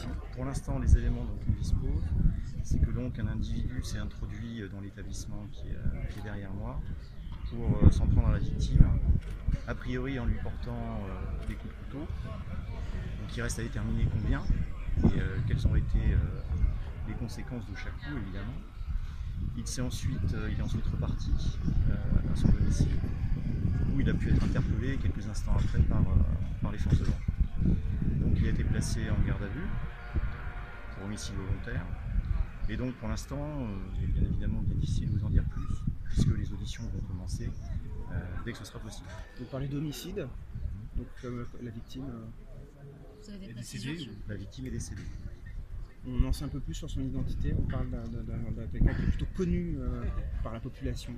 d'investigation. Pour l'instant, les éléments dont on dispose, c'est que donc un individu s'est introduit dans l'établissement qui est derrière moi pour s'en prendre à la victime, a priori en lui portant des coups de couteau. Donc il reste à déterminer combien et quelles ont été les conséquences de chaque coup, évidemment. Il est ensuite reparti à son domicile, où il a pu être interpellé quelques instants après par les forces de l'ordre. Donc il a été placé en garde à vue pour homicide volontaire. Et donc pour l'instant, il est bien évidemment bien difficile de vous en dire plus, puisque les auditions vont commencer dès que ce sera possible. Vous parlez d'homicide, donc la victime Vous avez des est précisions décédée. La victime est décédée. On en sait un peu plus sur son identité, on parle d'un quelqu'un qui est plutôt connu par la population.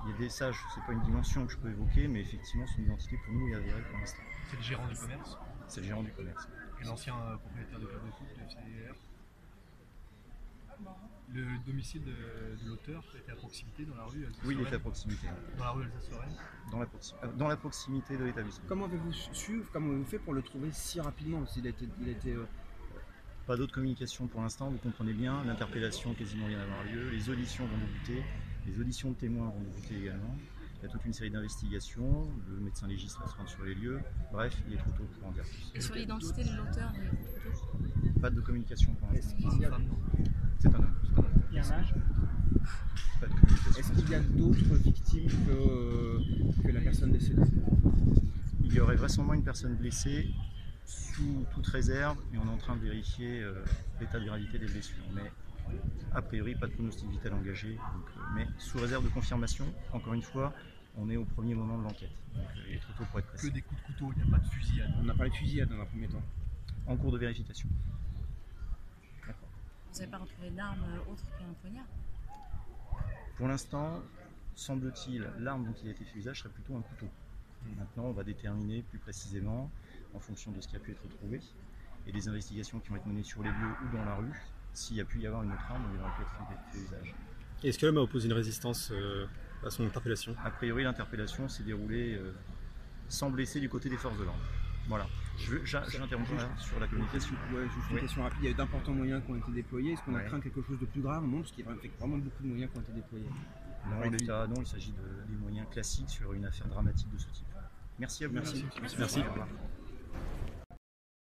Il y a des sages, c'est pas une dimension que je peux évoquer, mais effectivement son identité pour nous est avérée pour l'instant. C'est le gérant du commerce C'est le gérant du commerce. et l'ancien propriétaire de club de foot de FCR. Le domicile de l'auteur était à proximité dans la rue Alsace-Lorraine. Oui, il est à proximité. Dans la rue Alsace-Lorraine. Dans la proximité de l'établissement. Comment avez-vous su, comment avez-vous fait pour le trouver si rapidement? Parce qu'il a été Pas d'autre communication pour l'instant, vous comprenez bien, l'interpellation quasiment vient d'avoir lieu, les auditions vont débuter, les auditions de témoins vont débuter également. Il y a toute une série d'investigations, le médecin légiste va se rendre sur les lieux, bref, il est trop tôt pour en dire plus. Et sur l'identité de l'auteur des photos? Pas de communication pour l'instant. C'est une femme, non. C'est un homme. Il y a un âge. Pas de communication. Est-ce qu'il y a d'autres victimes que la personne décédée? Il y aurait vraisemblablement une personne blessée sous toute réserve et on est en train de vérifier l'état de gravité des blessures. Mais a priori, pas de pronostic vital engagé, donc, mais sous réserve de confirmation. Encore une fois, on est au premier moment de l'enquête, donc il est trop tôt pour être précis. Que des coups de couteau, il n'y a pas de fusillade. On a parlé de fusillade dans un premier temps. En cours de vérification. Vous n'avez pas retrouvé d'arme autre qu'un poignard? Pour l'instant, semble-t-il, l'arme dont il a été fait usage serait plutôt un couteau. Maintenant, on va déterminer plus précisément, en fonction de ce qui a pu être trouvé, et des investigations qui vont être menées sur les lieux ou dans la rue, s'il y a pu y avoir une autre arme dont il aurait pu être fait usage. Est-ce que l'homme a opposé une résistance à son interpellation? A priori, l'interpellation s'est déroulée sans blesser du côté des forces de l'ordre. Voilà. J'interromps sur la communication. Ouais, juste une question rapide. Il y a eu d'importants moyens qui ont été déployés. Est-ce qu'on a craint quelque chose de plus grave? Non, parce qu'il y a vraiment beaucoup de moyens qui ont été déployés. Non, il s'agit des moyens classiques sur une affaire dramatique de ce type. Merci à vous. Merci. Merci. Au revoir.